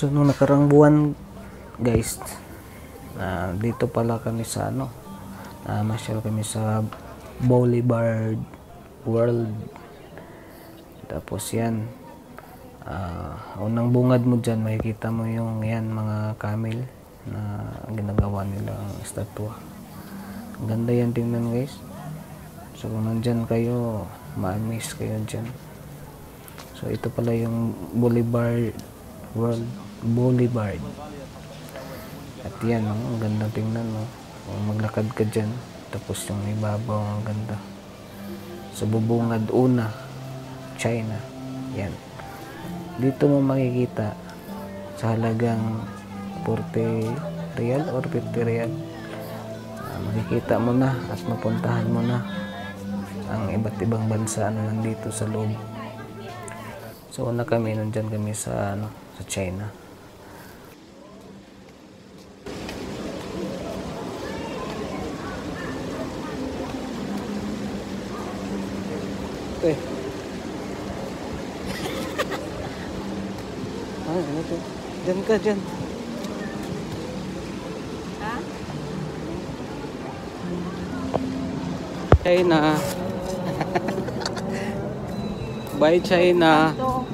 So nung nakarang buwan guys, dito pala kami sa masyal kami sa Boulevard World. Tapos yan, unang bungad mo dyan, makikita mo yung yan mga camel na ginagawa nilang estatwa. Ang ganda yan tingnan guys. So kung nandyan kayo, ma-amaze kayo dyan. So ito pala yung Boulevard World Boulevard. At yan, ang ganda tingnan mo. Kung maglakad ka dyan, tapos yung ibabaw, ang ganda. Sa bubungad una, China. Yan. Dito mo makikita sa halagang 40 real or 50 real. Makikita mo na at mapuntahan mo na ang iba't ibang bansa na nandito sa loob. So una kami, nandyan kami sa sa China. Ano to? Diyan ka, dyan. Ha? China. Bye, China. Ito.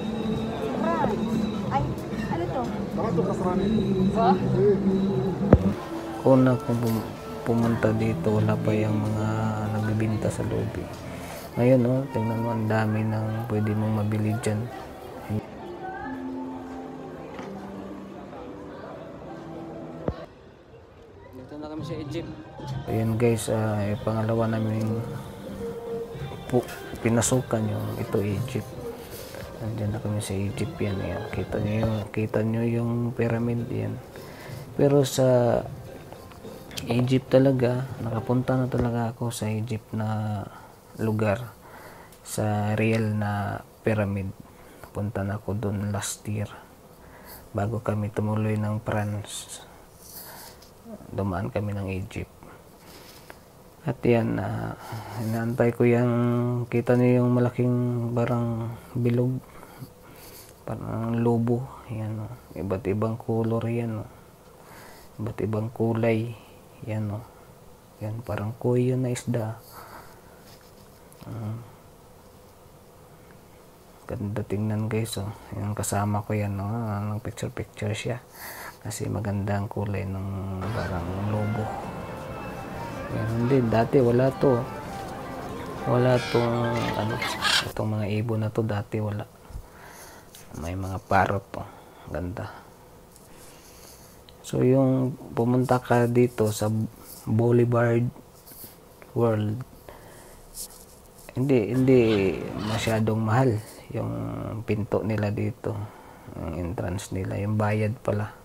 Ay, ano to? Una kung pumunta dito, wala pa yung mga nagbibinta sa loob. Ngayon, tingnan mo, ang dami ng pwede mong mabili dyan. Dito na kami sa Egypt. Ayan guys, pangalawa namin pinasukan yung ito Egypt. Nandiyan na kami sa Egypt yan. Ayan. Kita nyo yung pyramid yan. Pero sa Egypt talaga, nakapunta na talaga ako sa Egypt na lugar, sa real na pyramid. Punta na ako doon last year bago kami tumuloy ng France. Dumaan kami ng Egypt. At yan, inaantay ko yung, kita niyo yung malaking barang bilog, parang lobo. Yan, iba't ibang color yan. Iba't ibang kulay. Yan, yan, parang kuy yun na isda. Ganda tingnan guys. Yung kasama ko yan, ng picture siya. Kasi maganda ang kulay ng barang lobo. Yan, hindi, dati wala to. Wala tong itong mga ibon na to dati wala. May mga parrot to. Ganda. So yung pumunta ka dito sa Boulevard World, hindi masyadong mahal yung pinto nila dito. Yung entrance nila, yung bayad pala.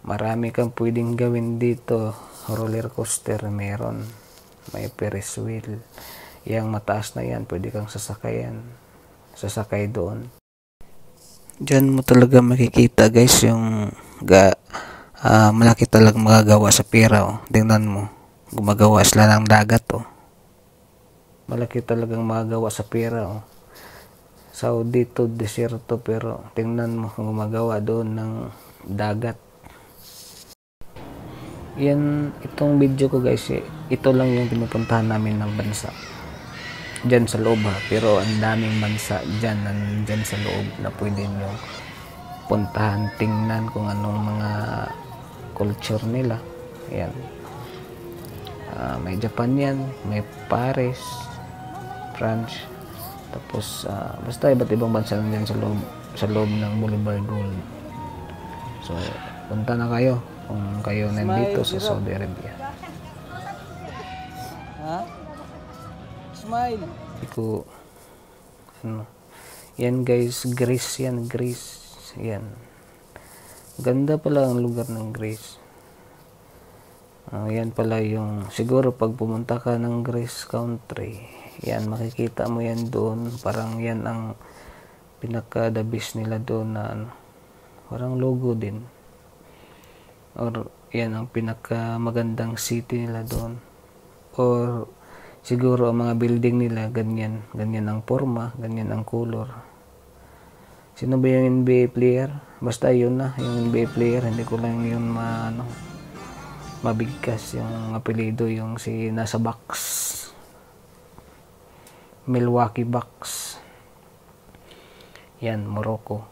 Marami kang pwedeng gawin dito. Roller coaster meron. May Ferris wheel. Yang mataas na yan, pwede kang sasakayan. Sasakay doon. Diyan mo talaga makikita guys yung malaki talagang magagawa sa pera. Tingnan mo. Gumagawa sila ng dagat. Malaki talagang magagawa sa pera. So dito desierto, pero tingnan mo kung gumagawa doon ng dagat. Yan, itong video ko guys, ito lang yung pinupuntahan namin ng bansa dyan sa loob pero ang daming bansa dyan sa loob na pwede nyo puntahan, tingnan kung anong mga culture nila. Ayan, may Japan yan, may Paris, France, tapos basta iba't ibang bansa lang dyan sa loob ng Boulevard World. So punta na kayo kung kayo nandito sa Saudi Arabia. Smile. Ito, yan guys, Greece yan, Greece. Yan. Ganda pala ang lugar ng Greece. Yan pala yung, siguro pag pumunta ka ng Greece country, yan, makikita mo yan doon. Parang yan ang pinaka-the best nila doon na parang logo din. Or yan ang pinaka magandang city nila doon. Or siguro ang mga building nila ganyan ang forma, ganyan ang color. Sino ba yung NBA player? Basta yun na, yung NBA player. Hindi ko lang yun mabigkas yung apelido, yung si nasa Bucks. Milwaukee Bucks. Yan, Morocco.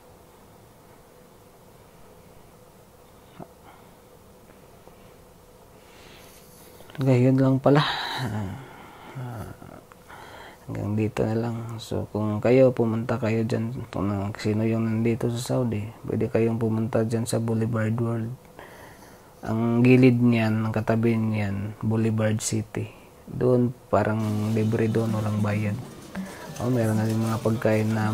Ngayon lang pala. Hanggang dito na lang. So, kung kayo, pumunta kayo dyan, kung sino yung nandito sa Saudi, pwede kayong pumunta dyan sa Boulevard World. Ang gilid niyan, ang katabi niyan, Boulevard City. Doon, parang libre doon, walang bayad. Meron na rin mga pagkain na